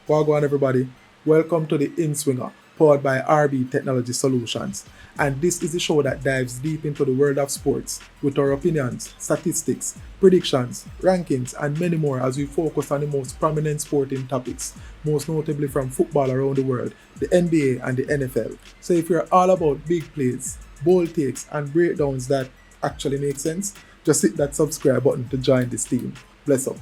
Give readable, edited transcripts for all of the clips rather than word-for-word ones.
Wagwan everybody, welcome to the Inswinger, powered by RB Technology Solutions. And this is the show that dives deep into the world of sports with our opinions, statistics, predictions, rankings, and many more as we focus on the most prominent sporting topics, most notably from football around the world, the NBA and the NFL. So if you're all about big plays, bold takes, and breakdowns that actually make sense, just hit that subscribe button to join this team. Bless up.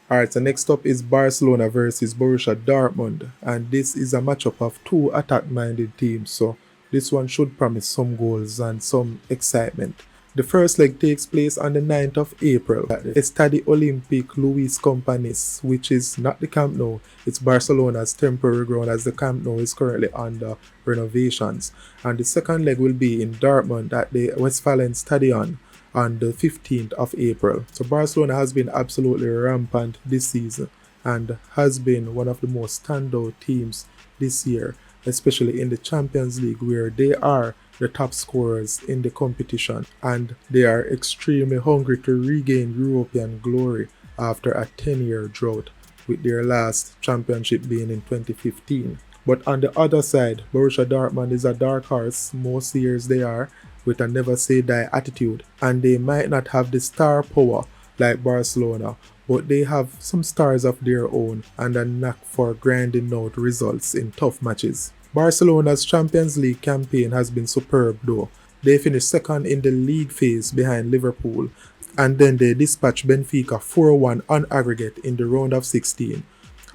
Alright, so next up is Barcelona versus Borussia Dortmund, and this is a matchup of two attack-minded teams, so this one should promise some goals and some excitement. The first leg takes place on the 9th of April at the Estadi Olympique Luis Companys, which is not the Camp Nou, it's Barcelona's temporary ground as the Camp Nou is currently under renovations. And the second leg will be in Dortmund at the Westfalenstadion on the 15th of April. So Barcelona has been absolutely rampant this season and has been one of the most standout teams this year, especially in the Champions League where they are the top scorers in the competition and they are extremely hungry to regain European glory after a 10-year drought, with their last championship being in 2015. But on the other side, Borussia Dortmund is a dark horse, most years they are, with a never say die attitude, and they might not have the star power like Barcelona, but they have some stars of their own and a knack for grinding out results in tough matches. Barcelona's Champions League campaign has been superb though. They finished second in the league phase behind Liverpool, and then they dispatched Benfica 4-1 on aggregate in the round of 16.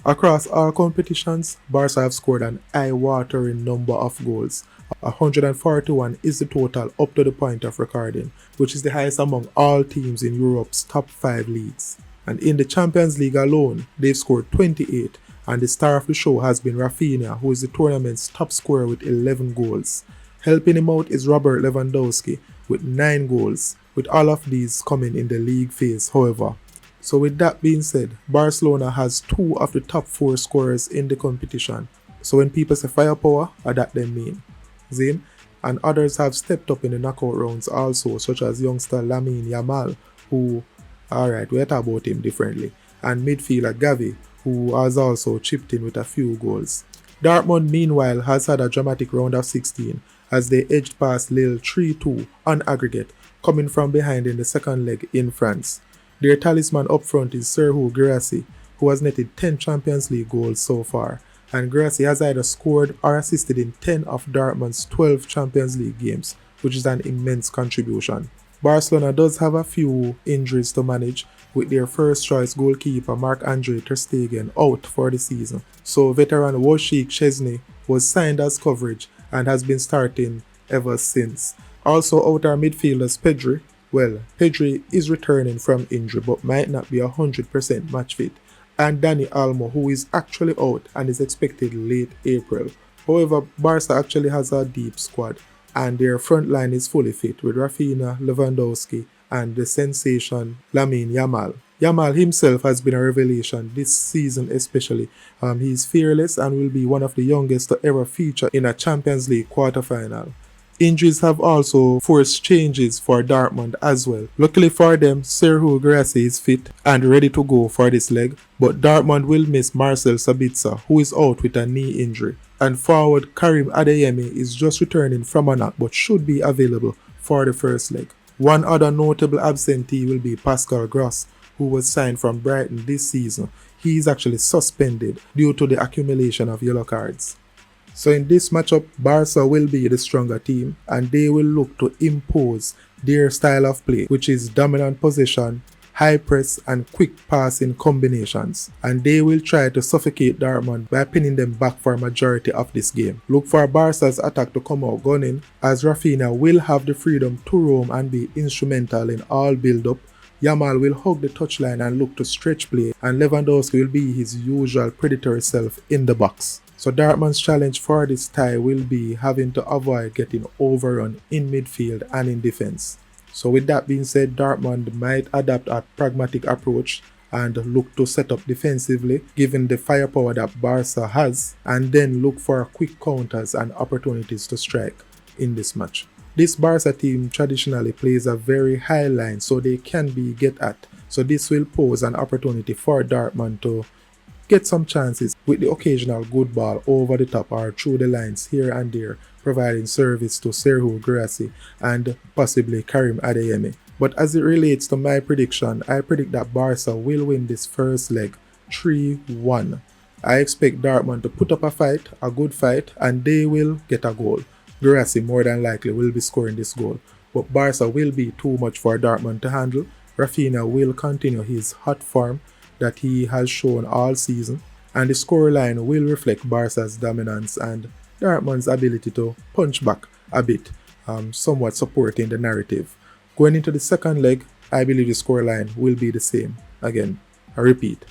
Across all competitions, Barca have scored an eye-watering number of goals. 141 is the total up to the point of recording, which is the highest among all teams in Europe's top 5 leagues. And in the Champions League alone, they've scored 28, and the star of the show has been Rafinha, who is the tournament's top scorer with 11 goals. Helping him out is Robert Lewandowski with 9 goals, with all of these coming in the league phase, however. So with that being said, Barcelona has 2 of the top 4 scorers in the competition. So when people say firepower, that they mean. Zane, and others have stepped up in the knockout rounds also, such as youngster Lamine Yamal, who, alright, we'll talk about him differently, and midfielder Gavi, who has also chipped in with a few goals. Dortmund, meanwhile, has had a dramatic round of 16 as they edged past Lille 3-2 on aggregate, coming from behind in the second leg in France. Their talisman up front is Serhou Guirassy, who has netted 10 Champions League goals so far, and Guirassy has either scored or assisted in 10 of Dortmund's 12 Champions League games, which is an immense contribution. Barcelona does have a few injuries to manage, with their first choice goalkeeper Marc-Andre ter Stegen out for the season. So veteran Wojciech Szczesny was signed as coverage and has been starting ever since. Also out are midfielders Pedri is returning from injury but might not be 100% match fit, and Dani Olmo, who is actually out and is expected late April. However, Barca actually has a deep squad and their front line is fully fit with Rafinha, Lewandowski and the sensation Lamine Yamal. Yamal himself has been a revelation this season especially. He's fearless and will be one of the youngest to ever feature in a Champions League quarterfinal. Injuries have also forced changes for Dortmund as well. Luckily for them, Serhou Guirassy is fit and ready to go for this leg, but Dortmund will miss Marcel Sabitzer, who is out with a knee injury. And forward Karim Adeyemi is just returning from a knock but should be available for the first leg. One other notable absentee will be Pascal Gross, who was signed from Brighton this season. He is actually suspended due to the accumulation of yellow cards. So in this matchup, Barca will be the stronger team and they will look to impose their style of play, which is dominant possession, high press and quick passing combinations, and they will try to suffocate Dortmund by pinning them back for a majority of this game. Look for Barca's attack to come out gunning, as Rafinha will have the freedom to roam and be instrumental in all build-up. Yamal will hug the touchline and look to stretch play, and Lewandowski will be his usual predatory self in the box. So Dortmund's challenge for this tie will be having to avoid getting overrun in midfield and in defense. So with that being said, Dortmund might adapt a pragmatic approach and look to set up defensively given the firepower that Barca has, and then look for quick counters and opportunities to strike in this match. This Barca team traditionally plays a very high line, so they can be get at. So this will pose an opportunity for Dortmund to get some chances with the occasional good ball over the top or through the lines here and there, providing service to Serhou Guirassy and possibly Karim Adeyemi. But as it relates to my prediction, I predict that Barca will win this first leg 3-1. I expect Dortmund to put up a fight, a good fight, and they will get a goal. Guirassy more than likely will be scoring this goal, but Barca will be too much for Dortmund to handle. Rafinha will continue his hot form that he has shown all season, and the scoreline will reflect Barca's dominance and Dortmund's ability to punch back a bit, somewhat supporting the narrative. Going into the second leg, I believe the scoreline will be the same. Again, I repeat,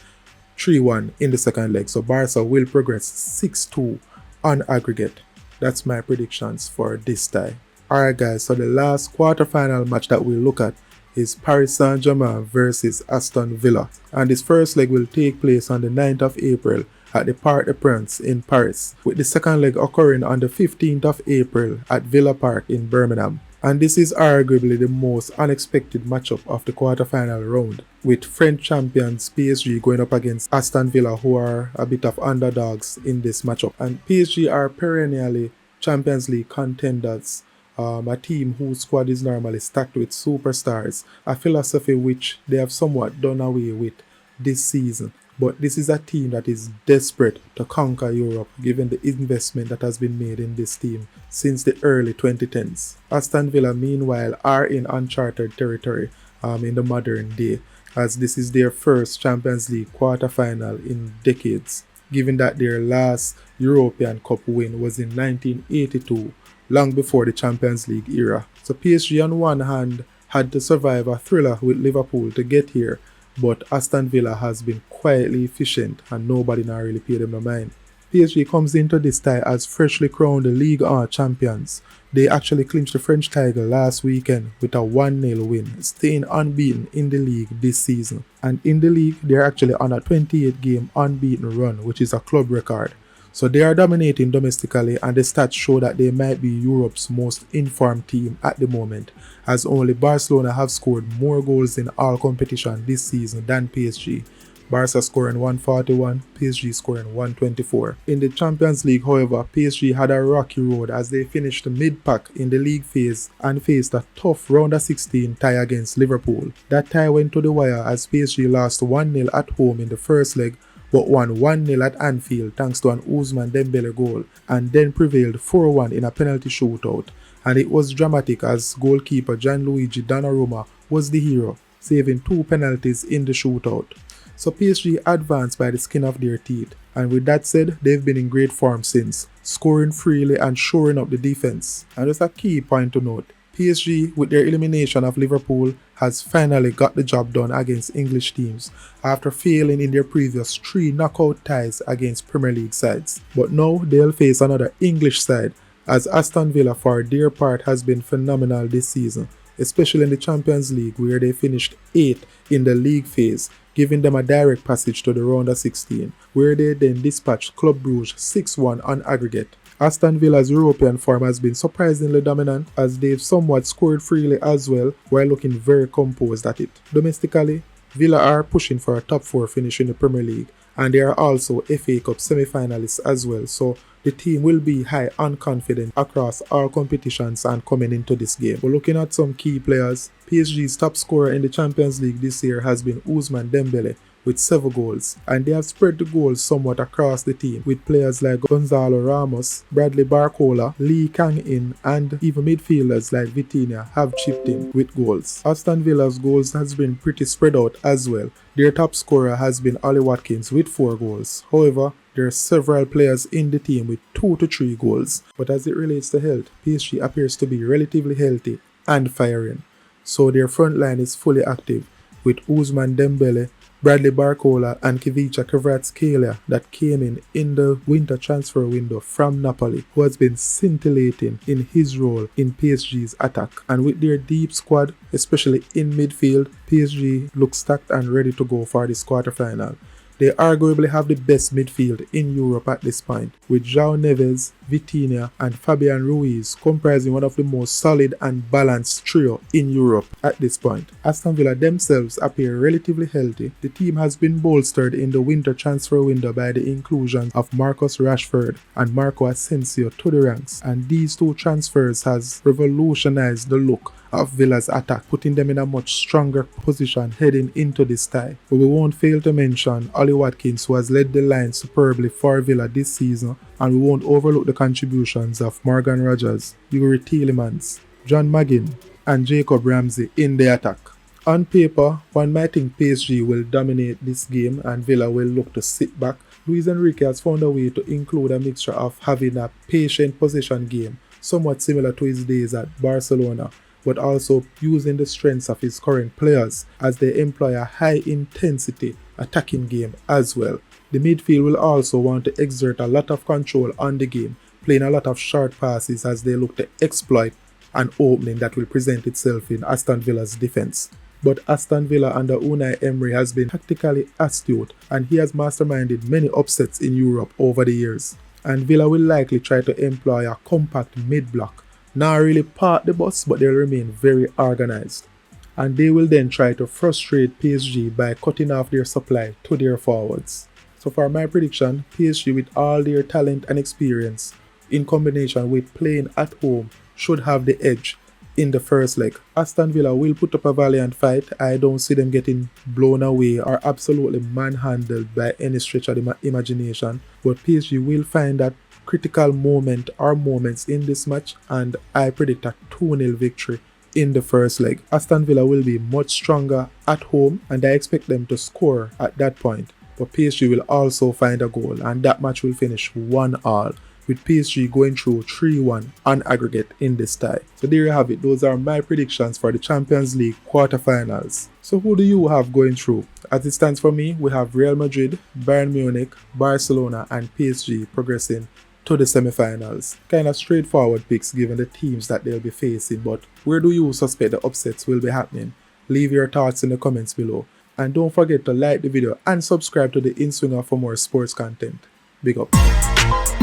3-1 in the second leg, so Barca will progress 6-2 on aggregate. That's my predictions for this tie. Alright guys, so the last quarterfinal match that we'll look at is Paris Saint-Germain versus Aston Villa. And this first leg will take place on the 9th of April at the Parc des Princes in Paris, with the second leg occurring on the 15th of April at Villa Park in Birmingham. And this is arguably the most unexpected matchup of the quarterfinal round, with French champions PSG going up against Aston Villa, who are a bit of underdogs in this matchup. And PSG are perennially Champions League contenders, a team whose squad is normally stacked with superstars, a philosophy which they have somewhat done away with this season. But this is a team that is desperate to conquer Europe given the investment that has been made in this team since the early 2010s. Aston Villa, meanwhile, are in uncharted territory in the modern day, as this is their first Champions League quarterfinal in decades, given that their last European Cup win was in 1982, long before the Champions League era. So PSG on one hand had to survive a thriller with Liverpool to get here, but Aston Villa has been quietly efficient and nobody now really paid them no mind. PSG comes into this tie as freshly crowned Ligue 1 champions. They actually clinched the French title last weekend with a 1-0 win, staying unbeaten in the league this season. And in the league, they're actually on a 28-game unbeaten run, which is a club record. So they are dominating domestically, and the stats show that they might be Europe's most informed team at the moment, as only Barcelona have scored more goals in all competition this season than PSG. Barca scoring 141, PSG scoring 124. In the Champions League, however, PSG had a rocky road as they finished mid-pack in the league phase and faced a tough round of 16 tie against Liverpool. That tie went to the wire as PSG lost 1-0 at home in the first leg, but won 1-0 at Anfield thanks to an Ousmane Dembele goal, and then prevailed 4-1 in a penalty shootout. And it was dramatic as goalkeeper Gianluigi Donnarumma was the hero, saving 2 penalties in the shootout. So PSG advanced by the skin of their teeth, and with that said, they've been in great form since, scoring freely and shoring up the defense. And just a key point to note, PSG, with their elimination of Liverpool, has finally got the job done against English teams after failing in their previous 3 knockout ties against Premier League sides. But now they'll face another English side, as Aston Villa for their part has been phenomenal this season, especially in the Champions League where they finished 8th in the league phase, giving them a direct passage to the round of 16, where they then dispatched Club Brugge 6-1 on aggregate. Aston Villa's European form has been surprisingly dominant, as they've somewhat scored freely as well while looking very composed at it. Domestically, Villa are pushing for a top 4 finish in the Premier League, and they are also FA Cup semi-finalists as well, so the team will be high on confidence across all competitions and coming into this game. But looking at some key players, PSG's top scorer in the Champions League this year has been Ousmane Dembele with 7 goals, and they have spread the goals somewhat across the team with players like Gonzalo Ramos, Bradley Barcola, Lee Kang-in, and even midfielders like Vitinha have chipped in with goals. Aston Villa's goals has been pretty spread out as well. Their top scorer has been Ollie Watkins with 4 goals. However, there are several players in the team with 2 to 3 goals. But as it relates to health, PSG appears to be relatively healthy and firing. So their front line is fully active with Ousmane Dembele, Bradley Barcola and Kivica Kvaratskhelia that came in the winter transfer window from Napoli, who has been scintillating in his role in PSG's attack. And with their deep squad, especially in midfield, PSG looks stacked and ready to go for this quarterfinal. They arguably have the best midfield in Europe at this point, with João Neves, Vitinha and Fabian Ruiz comprising one of the most solid and balanced trio in Europe at this point. Aston Villa themselves appear relatively healthy. The team has been bolstered in the winter transfer window by the inclusion of Marcus Rashford and Marco Asensio to the ranks, and these two transfers has revolutionized the look of Villa's attack, putting them in a much stronger position heading into this tie. But we won't fail to mention Ollie Watkins, who has led the line superbly for Villa this season, and we won't overlook the contributions of Morgan Rogers, Yuri Tielemans, John McGinn and Jacob Ramsey in the attack. On paper, one might think PSG will dominate this game and Villa will look to sit back. Luis Enrique has found a way to include a mixture of having a patient possession game, somewhat similar to his days at Barcelona, but also using the strengths of his current players as they employ a high-intensity attacking game as well. The midfield will also want to exert a lot of control on the game, playing a lot of short passes as they look to exploit an opening that will present itself in Aston Villa's defense. But Aston Villa under Unai Emery has been tactically astute and he has masterminded many upsets in Europe over the years. And Villa will likely try to employ a compact mid-block. Not really park the bus, but they'll remain very organized. And they will then try to frustrate PSG by cutting off their supply to their forwards. So for my prediction, PSG with all their talent and experience, in combination with playing at home, should have the edge in the first leg. Aston Villa will put up a valiant fight. I don't see them getting blown away or absolutely manhandled by any stretch of the imagination. But PSG will find that critical moment or moments in this match, and I predict a 2-0 victory in the first leg. Aston Villa will be much stronger at home and I expect them to score at that point. But PSG will also find a goal and that match will finish 1-1, with PSG going through 3-1 on aggregate in this tie. So there you have it. Those are my predictions for the Champions League quarterfinals. So who do you have going through? As it stands for me, we have Real Madrid, Bayern Munich, Barcelona and PSG progressing to the semi-finals. Kind of straightforward picks given the teams that they'll be facing, but where do you suspect the upsets will be happening? Leave your thoughts in the comments below. And don't forget to like the video and subscribe to the Inswinger for more sports content. Big up.